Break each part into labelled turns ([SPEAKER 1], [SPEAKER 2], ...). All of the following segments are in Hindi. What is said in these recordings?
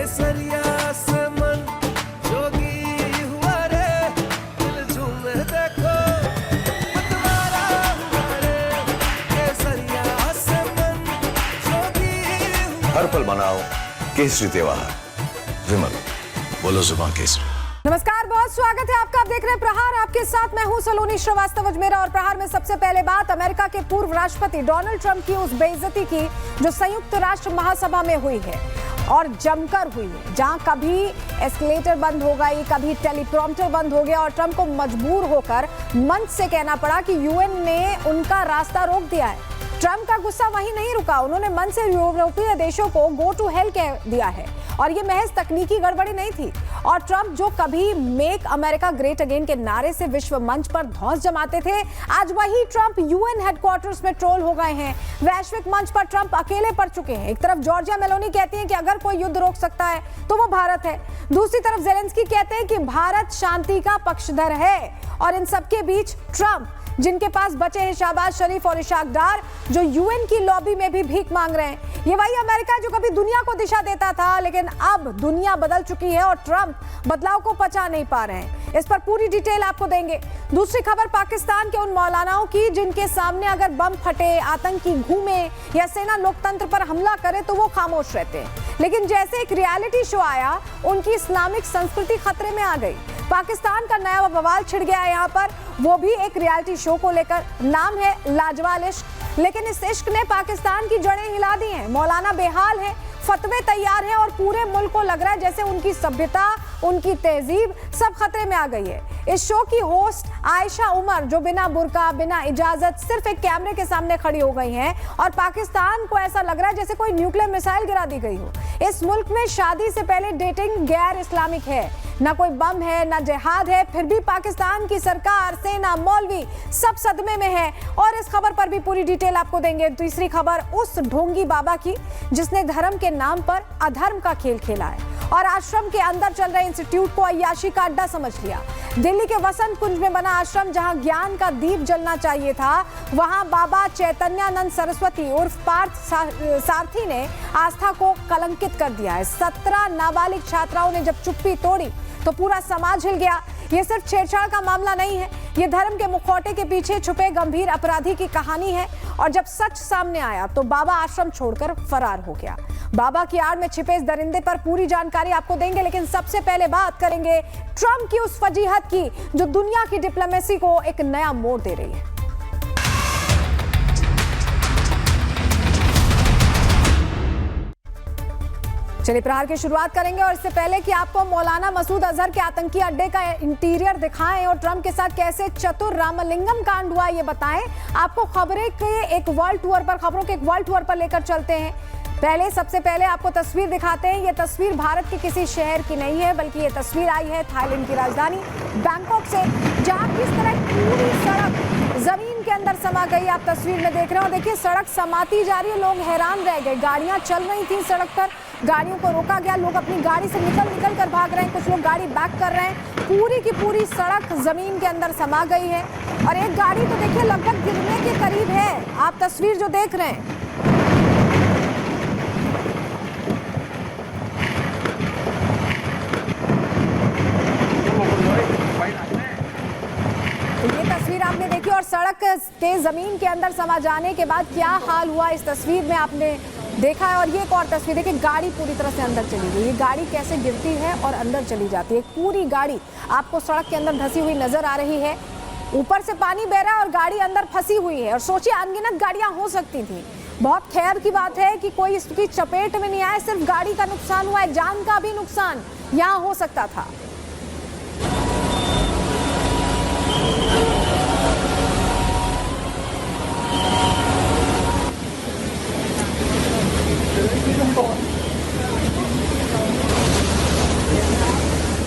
[SPEAKER 1] केसरिया से मन जोगी हुआ रे, दिल झूमे देखो मतवारा हुआ रे, केसरिया से मन जोगी हुआ।
[SPEAKER 2] हर पल मनाओ केसरी त्योहार। विमल, बोलो जुबान केसरी।
[SPEAKER 3] नमस्कार, बहुत स्वागत है आपका। आप देख रहे हैं प्रहार, आपके साथ मैं हूं सलोनी श्रीवास्तव अजमेरा। और प्रहार में सबसे पहले बात अमेरिका के पूर्व राष्ट्रपति डोनाल्ड ट्रंप की उस बेइज्जती की जो संयुक्त राष्ट्र महासभा में हुई है और जमकर हुई है, जहां कभी एस्केलेटर बंद हो गई, कभी टेलीप्रॉम्प्टर बंद हो गया और ट्रंप को मजबूर होकर मंच से कहना पड़ा कि यूएन ने उनका रास्ता रोक दिया है। ट्रंप का गुस्सा वहीं नहीं रुका, उन्होंने मंच से यूरोपीय देशों को गो टू हेल कह दिया है और ये महज तकनीकी गड़बड़ी नहीं थी। और ट्रंप जो कभी मेक अमेरिका ग्रेट अगेन के नारे से विश्व मंच पर धौंस जमाते थे, आज वही ट्रंप यूएन हेडक्वार्टर्स में ट्रोल हो गए हैं। वैश्विक मंच पर ट्रंप अकेले पड़ चुके हैं। एक तरफ जॉर्जिया मेलोनी कहती हैं कि अगर कोई युद्ध रोक सकता है तो वो भारत है, दूसरी तरफ जेलेंस्की कहते हैं कि भारत शांति का पक्षधर है। और इन सबके बीच ट्रंप, जिनके पास बचे हैं शहबाज शरीफ और इशाक डार, जो यूएन की लॉबी में भी भीख मांग रहे हैं। ये वही अमेरिका जो कभी दुनिया को दिशा देता था, लेकिन अब दुनिया बदल चुकी है और ट्रंप बदलाव को पचा नहीं पा रहे हैं। इस पर पूरी डिटेल आपको देंगे। दूसरी खबर पाकिस्तान के उन मौलानाओं की जिनके सामने अगर बम फटे, आतंकी घूमे या सेना लोकतंत्र पर हमला करे तो वो खामोश रहते हैं, लेकिन जैसे एक रियलिटी शो आया, उनकी इस्लामिक संस्कृति खतरे में आ गई। पाकिस्तान का नया बवाल छिड़ गया है यहाँ पर, वो भी एक रियलिटी शो को लेकर। नाम है लाजवाब इश्क, लेकिन इस इश्क ने पाकिस्तान की जड़ें हिला दी हैं। मौलाना बेहाल है, फतवे तैयार हैं और पूरे मुल्क को लग रहा है जैसे उनकी सभ्यता, उनकी तहजीब सब खतरे में आ गई है। इस शो की होस्ट आयशा उमर, जो बिना बुर्का, बिना इजाजत सिर्फ एक कैमरे के सामने खड़ी हो गई हैं और पाकिस्तान को ऐसा लग रहा है जैसे कोई न्यूक्लियर मिसाइल गिरा दी गई हो। इस मुल्क में शादी से पहले डेटिंग गैर इस्लामिक है, ना कोई बम है, ना जिहाद है, फिर भी पाकिस्तान की सरकार, सेना, मौलवी सब सदमे में है। और इस खबर पर भी पूरी डिटेल आपको देंगे। तीसरी खबर उस ढोंगी बाबा की जिसने धर्म के नाम पर अधर्म का खेल खेला है और आश्रम के अंदर चल रहे इंस्टीट्यूट को अय्याशी का अड्डा समझ लिया। दिल्ली के वसंत कुंज में बना आश्रम, जहां ज्ञान का दीप जलना चाहिए था, वहां बाबा चैतन्यानंद सरस्वती उर्फ पार्थ सारथी ने आस्था को कलंकित कर दिया है। 17 नाबालिग छात्राओं ने जब चुप्पी तोड़ी तो पूरा समाज हिल गया। ये सिर्फ छेड़छाड़ का मामला नहीं है, ये धर्म के मुखौटे के पीछे छुपे गंभीर अपराधी की कहानी है। और जब सच सामने आया तो बाबा आश्रम छोड़कर फरार हो गया। बाबा की आड़ में छिपे इस दरिंदे पर पूरी जानकारी आपको देंगे, लेकिन सबसे पहले बात करेंगे ट्रंप की उस फजीहत की जो दुनिया की डिप्लोमेसी को एक नया मोड़ दे रही है। चलिए प्रहार की शुरुआत करेंगे और इससे पहले कि आपको मौलाना मसूद अजहर के आतंकी अड्डे का इंटीरियर दिखाएं और ट्रंप के साथ कैसे चतुर रामलिंगम कांड हुआ ये बताएं, आपको खबरों के एक वर्ल्ड टूर पर लेकर चलते हैं। सबसे पहले आपको तस्वीर दिखाते हैं। ये तस्वीर भारत के किसी शहर की नहीं है, बल्कि ये तस्वीर आई है थाईलैंड की राजधानी बैंकॉक से, जहां किस तरह पूरी सड़क जमीन के अंदर समा गई। आप तस्वीर में देख रहे हो, देखिए सड़क समाती जा रही है, लोग हैरान रह गए। गाड़ियां चल रही थी सड़क पर, गाड़ियों को रोका गया, लोग अपनी गाड़ी से निकल कर भाग रहे हैं, कुछ लोग गाड़ी बैक कर रहे हैं। पूरी की पूरी सड़क जमीन के अंदर समा गई है और एक गाड़ी तो देखिए लगभग गिरने के करीब है। आप तस्वीर जो देख रहे हैं, ये तस्वीर आपने देखी और सड़क के जमीन के अंदर समा जाने के बाद क्या हाल हुआ इस तस्वीर में आपने देखा है। और ये एक और तस्वीर देखिए, गाड़ी पूरी तरह से अंदर चली गई। ये गाड़ी कैसे गिरती है और अंदर चली जाती है। पूरी गाड़ी आपको सड़क के अंदर धंसी हुई नजर आ रही है, ऊपर से पानी बह रहा है और गाड़ी अंदर फंसी हुई है। और सोचिए अनगिनत गाड़ियां हो सकती थी। बहुत खैर की बात है कि कोई इसकी चपेट में नहीं आया, सिर्फ गाड़ी का नुकसान हुआ है, जान का भी नुकसान यहाँ हो सकता था।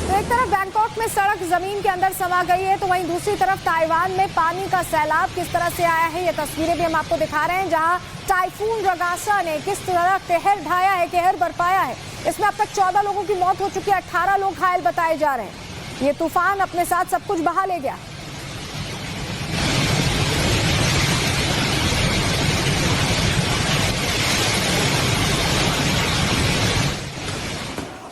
[SPEAKER 3] एक तरफ बैंकॉक में सड़क जमीन के अंदर समा गई है, तो वहीं दूसरी तरफ ताइवान में पानी का सैलाब किस तरह से आया है, ये तस्वीरें भी हम आपको दिखा रहे हैं, जहां टाइफून रगासा ने किस तरह कहर ढाया है, कहर बरपाया है। इसमें अब तक 14 लोगों की मौत हो चुकी है, 18 लोग घायल बताए जा रहे हैं। ये तूफान अपने साथ सब कुछ बहा ले गया।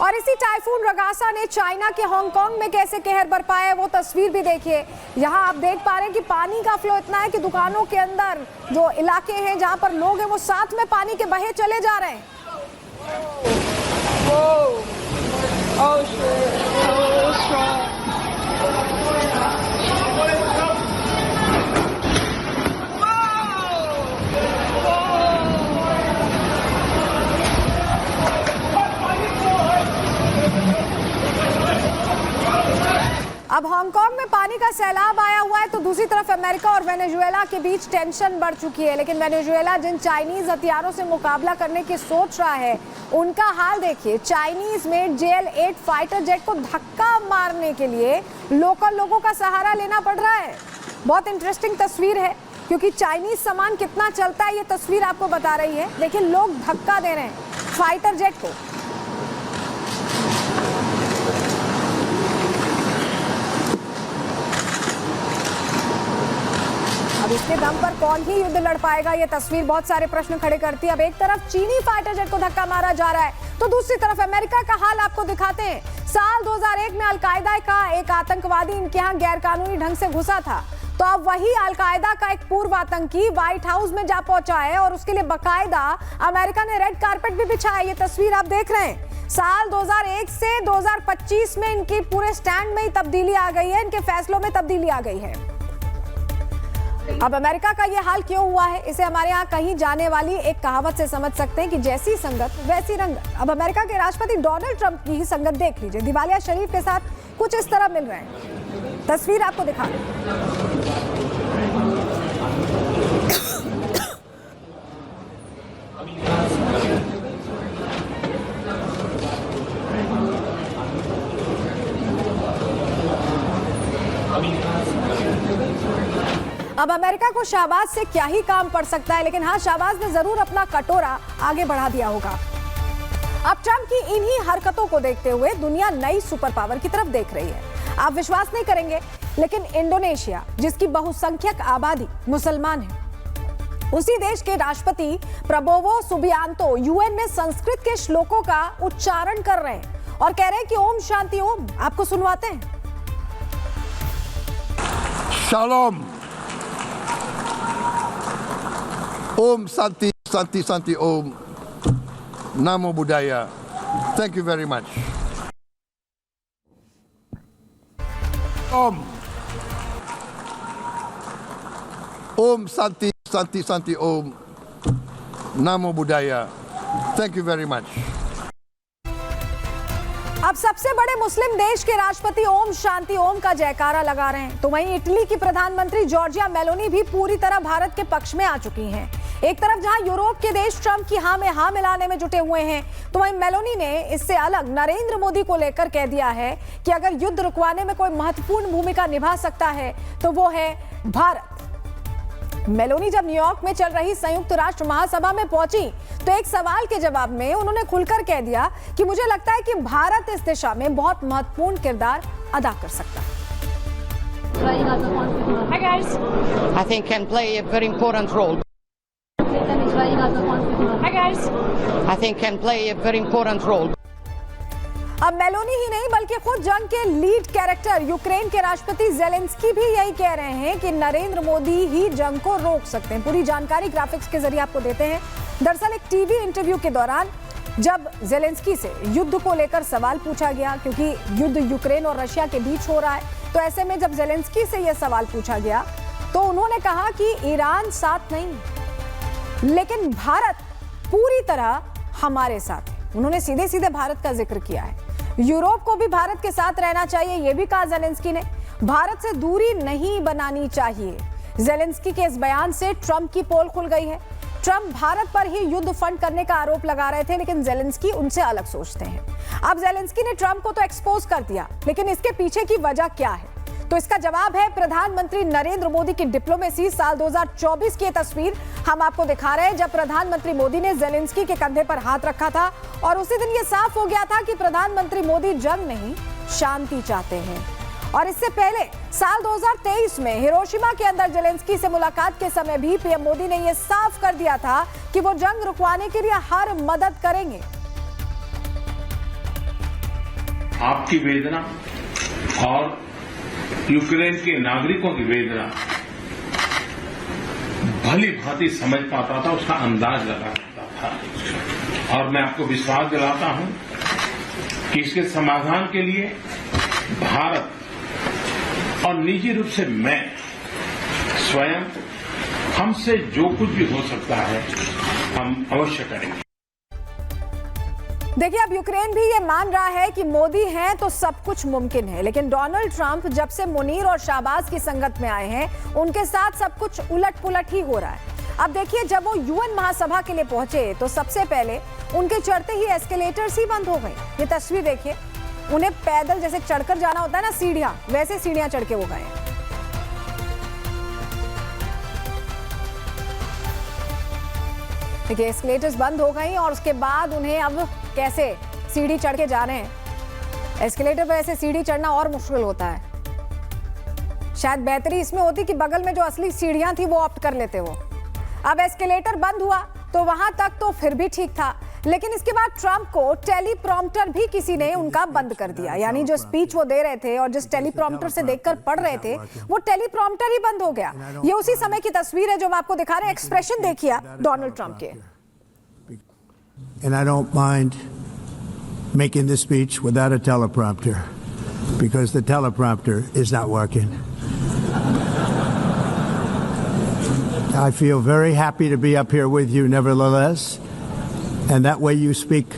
[SPEAKER 3] और इसी टाइफून रगासा ने चाइना के हांगकांग में कैसे कहर बरपाया है वो तस्वीर भी देखिए। यहाँ आप देख पा रहे हैं कि पानी का फ्लो इतना है कि दुकानों के अंदर जो इलाके हैं जहां पर लोग हैं वो साथ में पानी के बहे चले जा रहे हैं। अब हांगकांग में पानी का सैलाब आया हुआ है तो दूसरी तरफ अमेरिका और वेनेजुएला के बीच टेंशन बढ़ चुकी है। लेकिन वेनेजुएला जिन चाइनीज हथियारों से मुकाबला करने की सोच रहा है उनका हाल देखिए। Chinese made JL-8 fighter jet को धक्का मारने के लिए लोकल लोगों का सहारा लेना पड़ रहा है। बहुत इंटरेस्टिंग तस्वीर है क्योंकि चाइनीज सामान कितना चलता है ये तस्वीर आपको बता रही है। देखिए लोग धक्का दे रहे हैं फाइटर जेट को। अब इसके दम पर कौन ही युद्ध लड़ पाएगा ये तस्वीर बहुत सारे प्रश्न खड़े करती है। अब एक तरफ चीनी फाइटर जेट को धक्का मारा जा रहा है तो दूसरी तरफ अमेरिका का हाल आपको दिखाते हैं। साल 2001 में अलकायदा का एक आतंकवादी इनके यहाँ गैरकानूनी ढंग से घुसा था तो अब वही अलकायदा का एक पूर्व आतंकी व्हाइट हाउस में जा पहुंचा है और उसके लिए बकायदा अमेरिका ने रेड कारपेट भी बिछाया। ये तस्वीर आप देख रहे हैं। साल 2001 से 2025 में इनकी पूरे स्टैंड में ही तब्दीली आ गई है, इनके फैसलों में तब्दीली आ गई है। अब अमेरिका का ये हाल क्यों हुआ है इसे हमारे यहाँ कहीं जाने वाली एक कहावत से समझ सकते हैं कि जैसी संगत वैसी रंगत। अब अमेरिका के राष्ट्रपति डोनाल्ड ट्रंप की ही संगत देख लीजिए। दिवालिया शरीफ के साथ कुछ इस तरह मिल रहे हैं। तस्वीर आपको दिखा रहे हैं। अब अमेरिका को शाहबाज से क्या ही काम पड़ सकता है, लेकिन हाँ शाहबाज ने जरूर अपना कटोरा आगे बढ़ा दिया होगा। अब ट्रंप की इन्हीं हरकतों को देखते हुए दुनिया नई सुपर पावर की तरफ देख रही है। आप विश्वास नहीं करेंगे लेकिन इंडोनेशिया जिसकी बहुसंख्यक आबादी मुसलमान है, उसी देश के राष्ट्रपति प्रबोवो सुबियांतो यूएन में संस्कृत के श्लोकों का उच्चारण कर रहे हैं और कह रहे हैं कि ओम शांति ओम। आपको सुनवाते हैं।
[SPEAKER 4] Shalom. Om Santi, Santi, Santi, Om. Namo Buddhaya. Thank you very much. Om. Om Santi, Santi, Santi, Om. Namo Buddhaya. Thank you very much.
[SPEAKER 3] अब सबसे बड़े मुस्लिम देश के राष्ट्रपति ओम शांति ओम का जयकारा लगा रहे हैं तो वहीं इटली की प्रधानमंत्री जॉर्जिया मेलोनी भी पूरी तरह भारत के पक्ष में आ चुकी हैं। एक तरफ जहां यूरोप के देश ट्रंप की हां में हां मिलाने में जुटे हुए हैं तो वहीं मेलोनी ने इससे अलग नरेंद्र मोदी को लेकर कह दिया है कि अगर युद्ध रुकवाने में कोई महत्वपूर्ण भूमिका निभा सकता है तो वो है भारत। मेलोनी जब न्यूयॉर्क में चल रही संयुक्त राष्ट्र महासभा में पहुंची तो एक सवाल के जवाब में उन्होंने खुलकर कह दिया कि मुझे लगता है कि भारत इस दिशा में बहुत महत्वपूर्ण किरदार अदा कर सकता है।
[SPEAKER 5] Hi guys.
[SPEAKER 6] I think can play a very important role.
[SPEAKER 5] Hi guys.
[SPEAKER 6] I think can play a very important role.
[SPEAKER 3] अब मेलोनी ही नहीं बल्कि खुद जंग के लीड कैरेक्टर यूक्रेन के राष्ट्रपति जेलेंस्की भी यही कह रहे हैं कि नरेंद्र मोदी ही जंग को रोक सकते हैं। पूरी जानकारी ग्राफिक्स के जरिए आपको देते हैं। दरअसल एक टीवी इंटरव्यू के दौरान जब जेलेंस्की से युद्ध को लेकर सवाल पूछा गया, क्योंकि युद्ध यूक्रेन और रशिया के बीच हो रहा है, तो ऐसे में जब जेलेंस्की से यह सवाल पूछा गया तो उन्होंने कहा कि ईरान साथ नहीं लेकिन भारत पूरी तरह हमारे साथ है। उन्होंने सीधे सीधे भारत का जिक्र किया है। यूरोप को भी भारत के साथ रहना चाहिए यह भी कहा जेलेंस्की ने। भारत से दूरी नहीं बनानी चाहिए। जेलेंस्की के इस बयान से ट्रंप की पोल खुल गई है। ट्रंप भारत पर ही युद्ध फंड करने का आरोप लगा रहे थे लेकिन जेलेंस्की उनसे अलग सोचते हैं। अब जेलेंस्की ने ट्रंप को तो एक्सपोज कर दिया लेकिन इसके पीछे की वजह क्या है तो इसका जवाब है प्रधानमंत्री नरेंद्र मोदी की डिप्लोमेसी। साल 2024 की तस्वीर हम आपको दिखा रहे हैं जब प्रधानमंत्री मोदी ने जेलेंस्की के कंधे पर हाथ रखा था और उसी दिन यह साफ हो गया था कि प्रधानमंत्री मोदी जंग नहीं शांति चाहते हैं। और इससे पहले साल 2023 में हिरोशिमा के अंदर जेलेंस्की से मुलाकात के समय भी पीएम मोदी ने यह साफ कर दिया था कि वो जंग रुकवाने के लिए हर मदद करेंगे।
[SPEAKER 5] आपकी वेदना और यूक्रेन के नागरिकों की वेदना भली भांति समझ पाता था, उसका अंदाज लगा पाता था। और मैं आपको विश्वास दिलाता हूं कि इसके समाधान के लिए भारत और निजी रूप से मैं स्वयं, हमसे जो कुछ भी हो सकता है हम अवश्य करेंगे।
[SPEAKER 3] देखिए, अब यूक्रेन भी ये मान रहा है कि मोदी हैं तो सब कुछ मुमकिन है, लेकिन डोनाल्ड ट्रंप जब से मुनीर और शाहबाज की संगत में आए हैं, उनके साथ सब कुछ उलट पुलट ही हो रहा है। अब देखिए, जब वो यूएन महासभा के लिए पहुंचे तो सबसे पहले उनके चढ़ते ही एस्केलेटर्स ही बंद हो गए। ये तस्वीर देखिए, उन्हें पैदल जैसे चढ़कर जाना होता है ना सीढ़ियां, वैसे सीढ़ियां चढ़ के वो गए। देखिए, एस्केलेटर्स बंद हो गई और उसके बाद उन्हें अब कैसे सीढ़ी चढ़ के जा रहे हैं। एस्केलेटर पर ऐसे सीढ़ी चढ़ना और मुश्किल होता है। शायद बेहतरी इसमें होती कि बगल में जो असली सीढ़ियां थी वो ऑप्ट कर लेते वो। अब एस्केलेटर बंद हुआ तो वहां तक तो फिर भी ठीक था, लेकिन इसके बाद ट्रंप को टेलीप्रॉम्प्टर भी किसी ने उनका बंद कर दिया। यानी जो स्पीच वो दे रहे थे और जिस टेलीप्रॉम्प्टर से देखकर पढ़ रहे थे, वो टेलीप्रॉम्प्टर ही बंद हो गया। ये उसी समय की तस्वीर है जो मैं आपको दिखा रहे हैं। एक्सप्रेशन देखिए डोनाल्ड ट्रंप के।
[SPEAKER 7] And I don't mind making this speech without a teleprompter because the teleprompter is not working. I feel very happy to be up here with you nevertheless, and that way you speak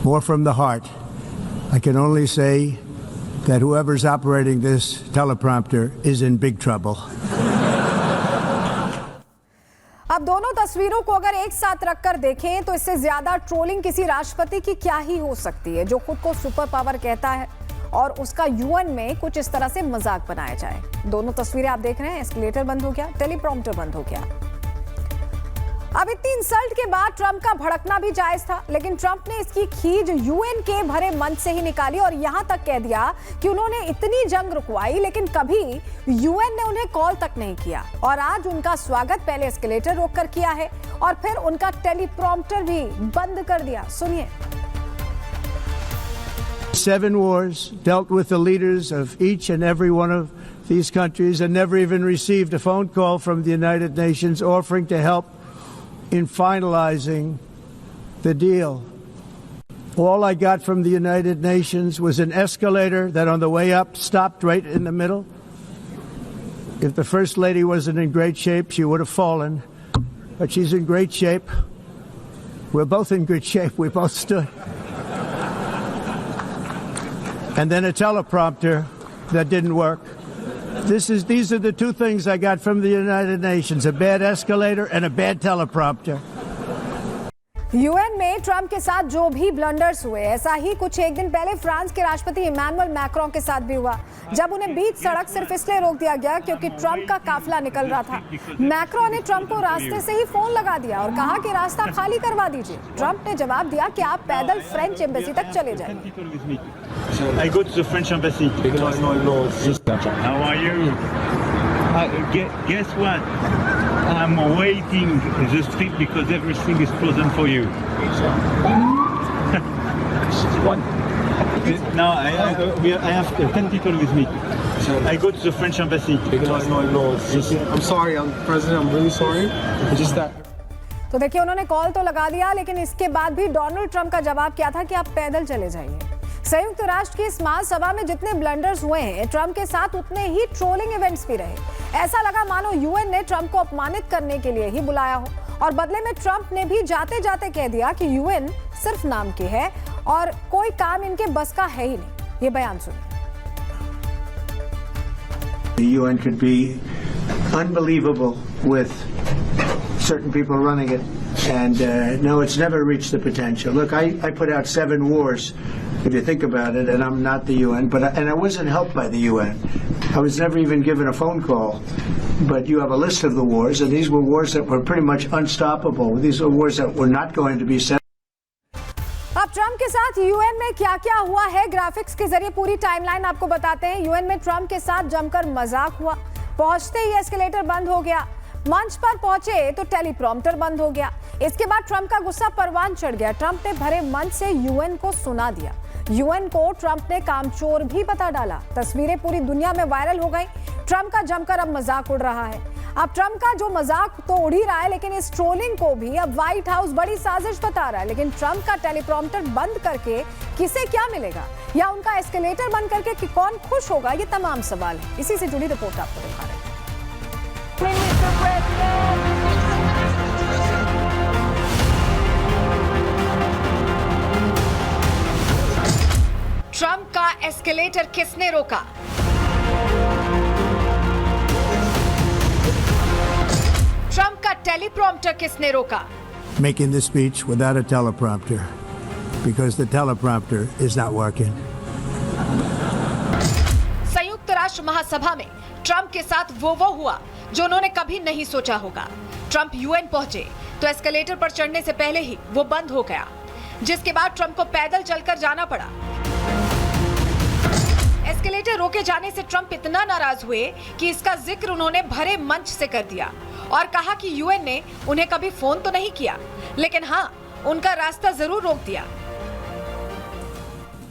[SPEAKER 7] more from the heart. I can only say that whoever's operating this teleprompter is in big trouble.
[SPEAKER 3] अब दोनों तस्वीरों को अगर एक साथ रखकर देखें तो इससे ज्यादा ट्रोलिंग किसी राष्ट्रपति की क्या ही हो सकती है, जो खुद को सुपर पावर कहता है और उसका यूएन में कुछ इस तरह से मजाक बनाया जाए। दोनों तस्वीरें आप देख रहे हैं, एस्केलेटर बंद हो गया, टेलीप्रॉम्प्टर बंद हो गया। अब इतनी इंसल्ट के बाद ट्रंप का भड़कना भी जायज था, लेकिन ट्रंप ने इसकी खींच यूएन के भरे मंच से ही निकाली और यहां तक कह दिया कि उन्होंने इतनी जंग रुकवाई लेकिन कभी यूएन ने उन्हें कॉल तक नहीं किया। और आज उनका स्वागत पहले एस्केलेटर रोककर किया है और फिर उनका टेलीप्रॉम्प्टर भी बंद कर दिया। सुनिए।
[SPEAKER 7] 7 wars, dealt with the leaders of each and every one of these countries, and never even received a phone call from the United Nations offering to help in finalizing the deal. All I got from the United Nations was an escalator that on the way up stopped right in the middle. If the First Lady wasn't in great shape, she would have fallen, but she's in great shape. We're both in good shape. We both stood. And then a teleprompter that didn't work. These are the two things I got from the United Nations, a bad escalator and a bad teleprompter.
[SPEAKER 3] UN में ट्रंप के साथ जो भी ब्लंडर्स हुए, ऐसा ही कुछ एक दिन पहले फ्रांस के राष्ट्रपति इमैनुअल मैक्रों के साथ भी हुआ, जब उन्हें बीच सड़क सिर्फ इसलिए रोक दिया गया क्योंकि ट्रंप का काफिला निकल रहा था। मैक्रों ने ट्रंप को रास्ते से ही फोन लगा दिया और कहा कि रास्ता खाली करवा दीजिए। ट्रंप ने जवाब दिया कि आप पैदल फ्रेंच एम्बेसी तक चले जाइए।
[SPEAKER 8] I go to the French embassy. How are you? Guess what? I'm waiting the street because everything is frozen for you. No, I have 10 people with me. I go to the French embassy.
[SPEAKER 9] I'm sorry, President. I'm really sorry. It's just that.
[SPEAKER 3] तो देखिए, उन्होंने कॉल तो लगा दिया, लेकिन इसके बाद भी डोनाल्ड ट्रंप का जवाब क्या था कि आप पैदल चले जाइए। संयुक्त राष्ट्र की इस महासभा में जितने ब्लंडर्स हुए हैं, ट्रंप के साथ उतने ही ट्रोलिंग इवेंट्स भी रहे। ऐसा लगा मानो यूएन ने ट्रंप को अपमानित करने के लिए ही बुलाया हो और बदले में ट्रंप ने भी जाते जाते कह दिया कि यूएन सिर्फ नाम की है और कोई काम इनके बस का है ही नहीं। ये बयान सुनिए।
[SPEAKER 7] The UN could be unbelievable with certain people running it, and no, it's never reached the potential. Look, I put out 7 wars, if you think about it, and I'm not the UN, and I wasn't helped by the UN. I was never even given a phone call. But you have a list of the wars, and these were wars that were pretty much unstoppable. These were wars that were not going to be set.
[SPEAKER 3] अब ट्रंप के साथ यूएन में क्या क्या हुआ है, ग्राफिक्स के जरिए पूरी टाइमलाइन आपको बताते हैं। यूएन में ट्रंप के साथ जमकर मजाक हुआ। पहुंचते ही एस्केलेटर बंद हो गया। मंच पर पहुंचे तो टेलीप्रॉम्प्टर बंद हो गया। इसके बाद ट्रंप का गुस्सा परवान चढ़ गया। ट्रंप ने भरे मंच से यूएन को सुना दिया यूएन को ट्रंप ने कामचोर भी बता डाला। तस्वीरें पूरी दुनिया में वायरल हो गई। ट्रंप का जमकर अब मजाक उड़ रहा है। अब ट्रंप का जो मजाक तो उड़ ही रहा है, लेकिन इस ट्रोलिंग को भी अब व्हाइट हाउस बड़ी साजिश बता रहा है। लेकिन ट्रंप का टेलीप्रॉम्प्टर बंद करके किसे क्या मिलेगा, या उनका एस्केलेटर बंद करके कि कौन खुश होगा, ये तमाम सवाल है। इसी से जुड़ी रिपोर्ट आपको दिखा रहे हैं। ट्रंप का एस्केलेटर किसने रोका? ट्रंप का टेलीप्रॉम्प्टर किसने रोका?
[SPEAKER 7] Making this speech without a teleprompter because the teleprompter is not working.
[SPEAKER 3] संयुक्त राष्ट्र महासभा में ट्रंप के साथ वो हुआ जो उन्होंने कभी नहीं सोचा होगा। ट्रंप यूएन पहुंचे तो एस्केलेटर पर चढ़ने से पहले ही वो बंद हो गया, जिसके बाद ट्रंप को पैदल चलकर जाना पड़ा। एस्केलेटर रोके जाने से ट्रंप इतना नाराज हुए कि इसका जिक्र उन्होंने भरे मंच से कर दिया और कहा कि यूएन ने उन्हें कभी फोन तो नहीं किया, लेकिन हाँ, उनका रास्ता जरूर रोक दिया।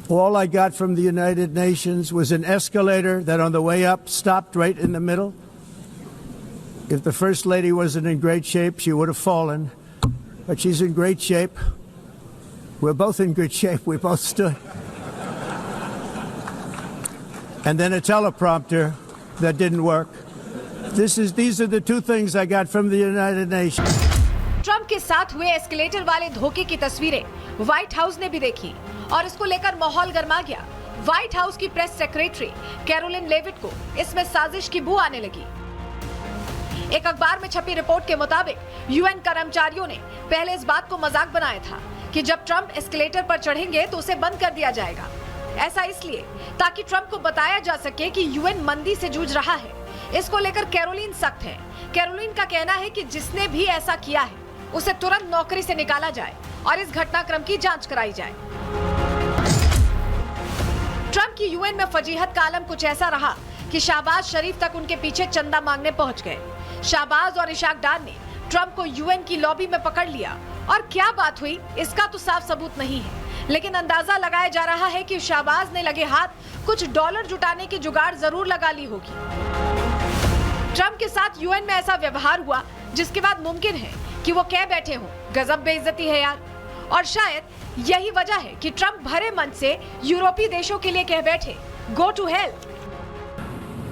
[SPEAKER 7] All I got from the United Nations was an escalator that on the way up stopped right in the middle. If the First Lady wasn't in great shape, she would have fallen, but she's in great shape. We're both in good shape. We both stood. And then a teleprompter that didn't work. These are the two things I got from the United Nations.
[SPEAKER 3] Trump के साथ हुए एस्केलेटर वाले धोखे की तस्वीरें व्हाइट हाउस ने भी देखी और इसको लेकर माहौल गर्मा गया। व्हाइट हाउस की प्रेस सेक्रेटरी कैरोलिन लेविट को इसमें साजिश की बू आने लगी। एक अखबार में छपी रिपोर्ट के मुताबिक यूएन कर्मचारियों ने पहले इस बात को मजाक बनाया था कि जब ट्रंप एस्केलेटर पर चढ़ेंगे तो उसे बंद कर दिया जाएगा। ऐसा इसलिए ताकि ट्रंप को बताया जा सके कि यूएन मंदी से जूझ रहा है। इसको लेकर कैरोलिन सख्त है। कैरोलिन का कहना है कि जिसने भी ऐसा किया है उसे तुरंत नौकरी से निकाला जाए और इस घटनाक्रम की जांच कराई जाए। ट्रंप की यूएन में फजीहत का आलम कुछ ऐसा रहा कि शहबाज शरीफ तक उनके पीछे चंदा मांगने पहुंच गए। शहबाज और इशाक डार ने ट्रंप को यूएन की लॉबी में पकड़ लिया और क्या बात हुई इसका तो साफ सबूत नहीं है, लेकिन अंदाजा लगाया जा रहा है कि शहबाज ने लगे हाथ कुछ डॉलर जुटाने की जुगाड़ जरूर लगा ली होगी। ट्रंप के साथ यूएन में ऐसा व्यवहार हुआ जिसके बाद मुमकिन है कि वो कह बैठे हों, गजब बेइज्जती है यार। और शायद यही वजह है कि ट्रंप भरे मन से यूरोपीय देशों के लिए कह बैठे, go to hell.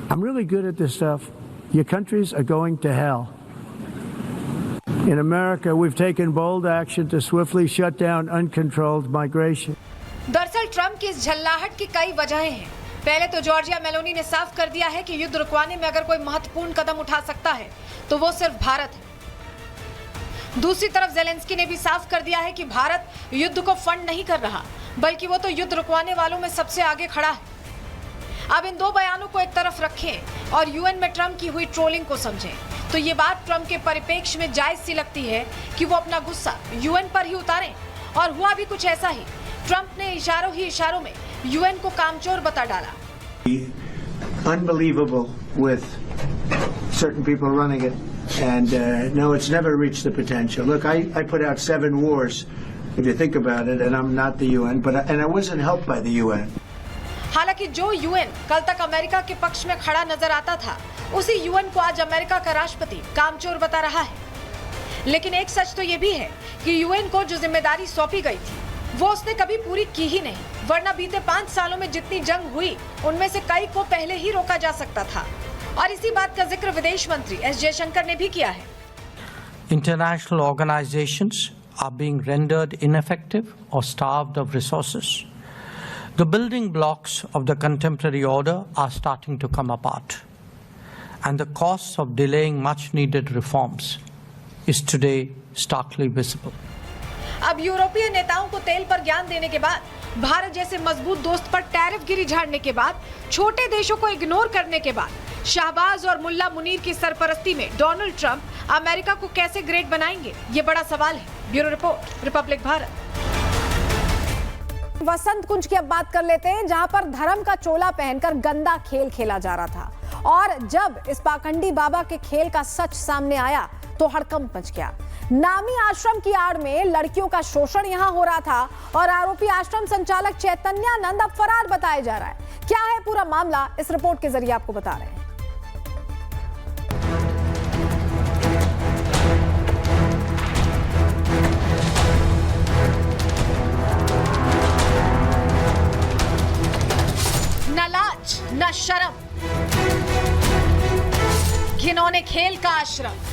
[SPEAKER 7] I'm really good at this stuff. Your countries are going to hell. In America, we've taken bold action to swiftly shut down uncontrolled migration.
[SPEAKER 3] दरअसल ट्रंप की इस झल्लाहट की कई वजहें हैं। पहले तो जॉर्जिया मेलोनी ने साफ कर दिया है कि युद्ध रुकवाने में अगर कोई महत्वपूर्ण कदम उठा सकता है तो वो सिर्फ भारत है। दूसरी तरफ जेलेंस्की ने भी साफ कर दिया है कि भारत युद्ध को फंड नहीं कर रहा, बल्कि वो तो युद्ध रुकवाने वालों में सबसे आगे खड़ा है। अब इन दो बयानों को एक तरफ रखें और यूएन में ट्रंप की हुई ट्रोलिंग को समझें तो ये बात ट्रंप के परिप्रेक्ष्य में जायज सी लगती है कि वो अपना गुस्सा यूएन पर ही उतारें। और हुआ भी कुछ ऐसा ही। ट्रंप ने इशारों में यूएन को कामचोर बता डाला।
[SPEAKER 7] Unbelievable with certain people running it, and no, it's never reached the potential. Look, I put out 7 wars, if you think about it, and I'm not the UN, and I wasn't helped by the UN.
[SPEAKER 3] हालांकि जो यूएन कल तक अमेरिका के पक्ष में खड़ा नजर आता था, उसी यूएन को आज अमेरिका का राष्ट्रपति कामचोर बता रहा है। लेकिन एक सच तो ये भी है कि यूएन को जो जिम्मेदारी सौंपी गई थी वो उसने कभी पूरी की ही नहीं, वरना बीते 5 सालों में जितनी जंग हुई उनमें से कई को पहले ही रोका जा सकता था। और इसी बात का जिक्र विदेश मंत्री एस जयशंकर ने भी किया है।
[SPEAKER 10] International organizations are being rendered ineffective or starved of resources. The building blocks of the contemporary order are starting to come apart, and the costs of delaying much-needed reforms is today starkly visible.
[SPEAKER 3] अब यूरोपीय नेताओं को तेल पर ज्ञान देने के बाद, भारत जैसे मजबूत दोस्त पर टैरिफ गिरी झाड़ने के बाद, छोटे देशों को इग्नोर करने के बाद, शहबाज और मुल्ला मुनीर की सरपरस्ती में डोनाल्ड ट्रंप अमेरिका को कैसे ग्रेट बनाएंगे, ये बड़ा सवाल है। Bureau report, Republic Bharat. Vasant Kunj की अब बात कर लेते हैं, जहां पर धर्म का चोला पहनकर गंदा खेल खेला जा रहा था और जब इस पाखंडी बाबा के खेल का सच सामने आया तो हड़कंप मच गया। नामी आश्रम की आड़ में लड़कियों का शोषण यहां हो रहा था और आरोपी आश्रम संचालक चैतन्यानंद अब फरार बताया जा रहा है। क्या है पूरा मामला, इस रिपोर्ट के जरिए आपको बता रहे हैं।
[SPEAKER 11] न लाज न शर्म, घिनौने खेल का आश्रम,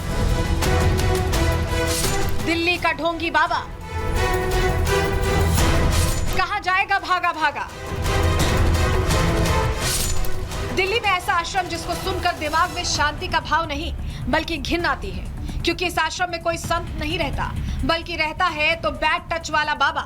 [SPEAKER 11] दिल्ली का ढोंगी बाबा कहां जाएगा भागा भागा। दिल्ली में ऐसा आश्रम जिसको सुनकर दिमाग में शांति का भाव नहीं बल्कि घिन आती है, क्योंकि इस आश्रम में कोई संत नहीं रहता बल्कि रहता है तो बैड टच वाला बाबा।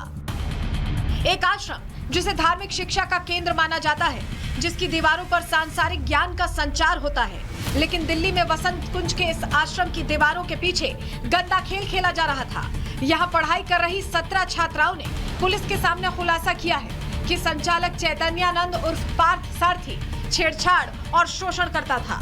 [SPEAKER 11] एक आश्रम जिसे धार्मिक शिक्षा का केंद्र माना जाता है, जिसकी दीवारों पर सांसारिक ज्ञान का संचार होता है, लेकिन दिल्ली में वसंत कुंज के इस आश्रम की दीवारों के पीछे गंदा खेल खेला जा रहा था। यहाँ पढ़ाई कर रही 17 छात्राओं ने पुलिस के सामने खुलासा किया है कि संचालक चैतन्यानंद उर्फ पार्थ सारथी छेड़छाड़ और शोषण करता था।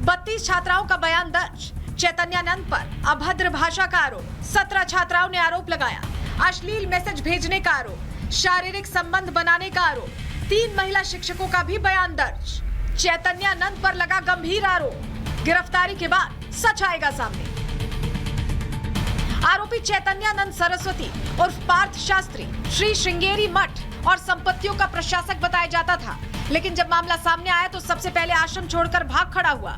[SPEAKER 11] 32 छात्राओं का बयान दर्ज, चैतन्यानंद पर अभद्र भाषा का आरोप। 17 छात्राओं ने आरोप लगाया, अश्लील मैसेज भेजने का आरोप, शारीरिक संबंध बनाने का आरोप। 3 महिला शिक्षकों का भी बयान दर्ज। चैतन्यानंद पर लगा गंभीर आरोप। गिरफ्तारी के बाद सच आएगा सामने। आरोपी चैतन्यानंद सरस्वती उर्फ पार्थ शास्त्री श्री श्रृंगेरी मठ और संपत्तियों का प्रशासक बताया जाता था, लेकिन जब मामला सामने आया तो सबसे पहले आश्रम छोड़कर भाग खड़ा हुआ।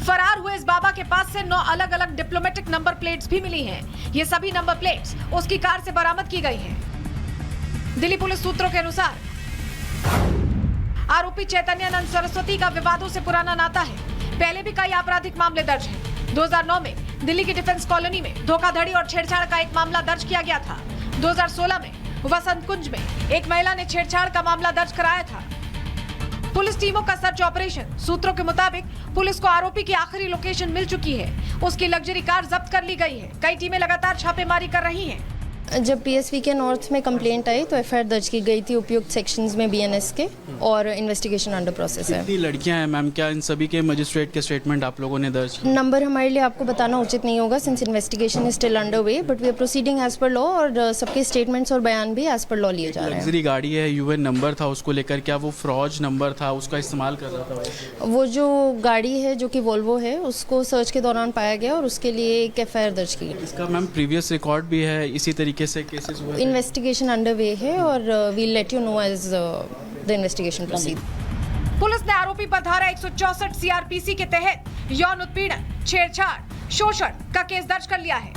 [SPEAKER 11] फरार हुए इस बाबा के पास से 9 अलग अलग डिप्लोमेटिक नंबर प्लेट्स भी मिली हैं। ये सभी नंबर प्लेट्स उसकी कार से बरामद की गई हैं। दिल्ली पुलिस सूत्रों के अनुसार आरोपी चैतन्यानंद सरस्वती का विवादों से पुराना नाता है। पहले भी कई आपराधिक मामले दर्ज हैं। 2009 में दिल्ली की डिफेंस कॉलोनी में धोखाधड़ी और छेड़छाड़ का एक मामला दर्ज किया गया था। 2016 में वसंत कुंज में एक महिला ने छेड़छाड़ का मामला दर्ज कराया था। पुलिस टीमों का सर्च ऑपरेशन, सूत्रों के मुताबिक पुलिस को आरोपी की आखिरी लोकेशन मिल चुकी है। उसकी लग्जरी कार जब्त कर ली गई है। कई टीमें लगातार छापेमारी कर रही हैं।
[SPEAKER 12] जब पीएसवी के नॉर्थ में कंप्लेंट आई तो एफआईआर दर्ज की गई थी उपयुक्त सेक्शंस में बीएनएस के, और इन्वेस्टिगेशन अंडर प्रोसेस है।
[SPEAKER 9] कितनी लड़कियां हैं मैम, क्या इन सभी के मजिस्ट्रेट के स्टेटमेंट आप लोगों ने दर्ज किए?
[SPEAKER 12] नंबर हमारे लिए आपको बताना उचित नहीं होगा since investigation is still under way, but we are proceeding as per law और सबके स्टेटमेंट्स और बयान भी एज पर लॉ लिए जा रहे हैं।
[SPEAKER 9] लग्जरी गाड़ी है, यूएन नंबर था उसको लेकर, क्या वो फ्रॉज नंबर था, उसका इस्तेमाल कर रहा था?
[SPEAKER 12] वो जो गाड़ी है जो कि वोल्वो है उसको सर्च के दौरान पाया गया और उसके लिए एक एफआईआर दर्ज की गई।
[SPEAKER 9] इसका मैम प्रीवियस रिकॉर्ड भी है, इसी तरीके से केसेस हुए?
[SPEAKER 12] इन्वेस्टिगेशन अंडर वे है और we'll let you know as the investigation proceed.
[SPEAKER 11] Police ने आरोपी पर धारा 164 सीआरपीसी के तहत यौन उत्पीड़न, छेड़छाड़, शोषण का केस दर्ज कर लिया है।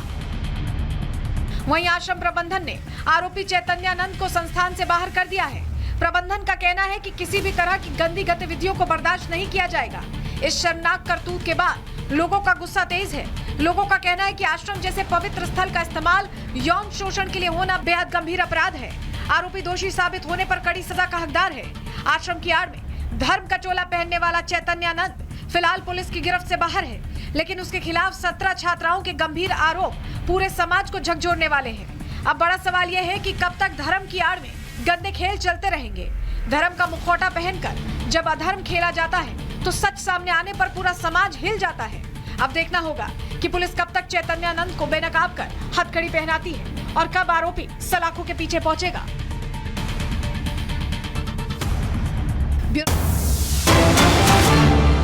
[SPEAKER 11] वहीं आश्रम प्रबंधन ने आरोपी चैतन्यानंद को संस्थान से बाहर कर दिया है। प्रबंधन का कहना है कि किसी भी तरह की गंदी गतिविधियों को बर्दाश्त नहीं किया जाएगा। इस शर्मनाक करतूत के बाद लोगों का गुस्सा तेज है। लोगों का कहना है कि आश्रम जैसे पवित्र स्थल का इस्तेमाल यौन शोषण के लिए होना बेहद गंभीर अपराध है। आरोपी दोषी साबित होने पर कड़ी सजा का हकदार है। आश्रम की आड़ में धर्म का चोला पहनने वाला चैतन्यानंद फिलहाल पुलिस की गिरफ्त से बाहर है, लेकिन उसके खिलाफ 17 छात्राओं के गंभीर आरोप पूरे समाज को झकझोरने वाले हैं। अब बड़ा सवाल यह है कि कब तक धर्म की आड़ में गंदे खेल चलते रहेंगे। धर्म का मुखौटा पहनकर जब अधर्म खेला जाता है तो सच सामने आने पर पूरा समाज हिल जाता है। अब देखना होगा कि पुलिस कब तक चैतन्यानंद को बेनकाब कर हथकड़ी पहनाती है और कब आरोपी सलाखों के पीछे पहुंचेगा।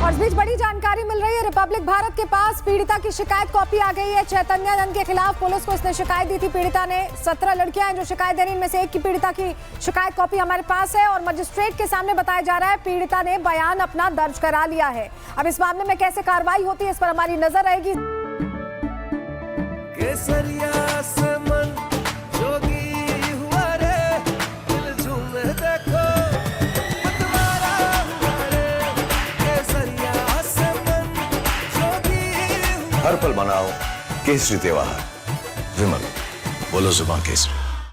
[SPEAKER 3] और इस बीच बड़ी जानकारी मिल रही है, रिपब्लिक भारत के पास पीड़िता की शिकायत कॉपी आ गई है। चैतन्यानंद के खिलाफ पुलिस को इसने शिकायत दी थी। पीड़िता ने 17 लड़कियां हैं जो शिकायत दे रही, इनमें से एक की पीड़िता की शिकायत कॉपी हमारे पास है और मजिस्ट्रेट के सामने बताया जा रहा है पीड़िता ने बयान अपना दर्ज करा लिया है। अब इस मामले में कैसे कार्रवाई होती है इस पर हमारी नजर रहेगी।
[SPEAKER 1] केसरिया से मन जोगी हुआ रे, दिल झूम देखो मतवारा हुआ रे। केसरिया से मन जोगी हुआ।
[SPEAKER 2] हर पल मनाओ केसरी त्योहार। विमल, बोलो जुबान केसरी।